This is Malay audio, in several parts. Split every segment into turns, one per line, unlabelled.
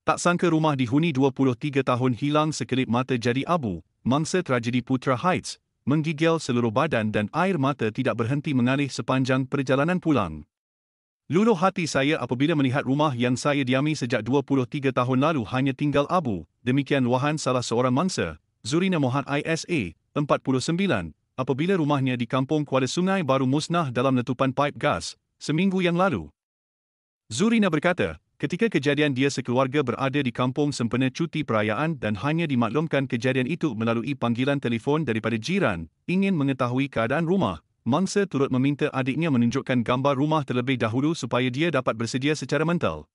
Tak sangka rumah dihuni 23 tahun hilang sekelip mata jadi abu, mangsa tragedi Putra Heights, menggigil seluruh badan dan air mata tidak berhenti mengalir sepanjang perjalanan pulang. Luluh hati saya apabila melihat rumah yang saya diami sejak 23 tahun lalu hanya tinggal abu, demikian luahan salah seorang mangsa, Zurina Mohd ISA, 49, apabila rumahnya di Kampung Kuala Sungai baru musnah dalam letupan paip gas, seminggu yang lalu. Zurina berkata, ketika kejadian dia sekeluarga berada di kampung sempena cuti perayaan dan hanya dimaklumkan kejadian itu melalui panggilan telefon daripada jiran, ingin mengetahui keadaan rumah. Mangsa turut meminta adiknya menunjukkan gambar rumah terlebih dahulu supaya dia dapat bersedia secara mental.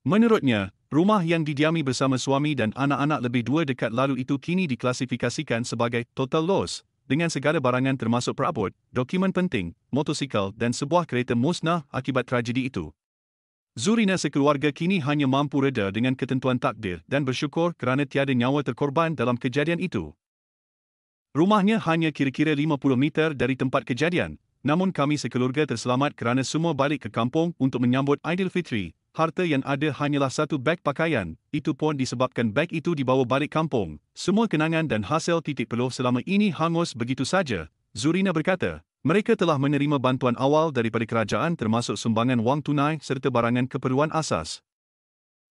Menurutnya, rumah yang didiami bersama suami dan anak-anak lebih 2 dekad lalu itu kini diklasifikasikan sebagai total loss, dengan segala barangan termasuk perabot, dokumen penting, motosikal dan sebuah kereta musnah akibat tragedi itu. Zurina sekeluarga kini hanya mampu reda dengan ketentuan takdir dan bersyukur kerana tiada nyawa terkorban dalam kejadian itu. Rumahnya hanya kira-kira 50 meter dari tempat kejadian, namun kami sekeluarga terselamat kerana semua balik ke kampung untuk menyambut Aidilfitri. Harta yang ada hanyalah satu beg pakaian, itu pun disebabkan beg itu dibawa balik kampung. Semua kenangan dan hasil titik peluh selama ini hangus begitu saja, Zurina berkata. Mereka telah menerima bantuan awal daripada kerajaan termasuk sumbangan wang tunai serta barangan keperluan asas.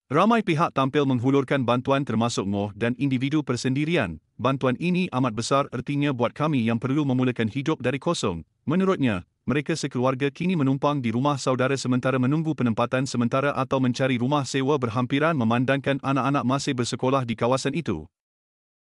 Ramai pihak tampil menghulurkan bantuan termasuk ngoh dan individu persendirian. Bantuan ini amat besar ertinya buat kami yang perlu memulakan hidup dari kosong. Menurutnya, mereka sekeluarga kini menumpang di rumah saudara sementara menunggu penempatan sementara atau mencari rumah sewa berhampiran memandangkan anak-anak masih bersekolah di kawasan itu.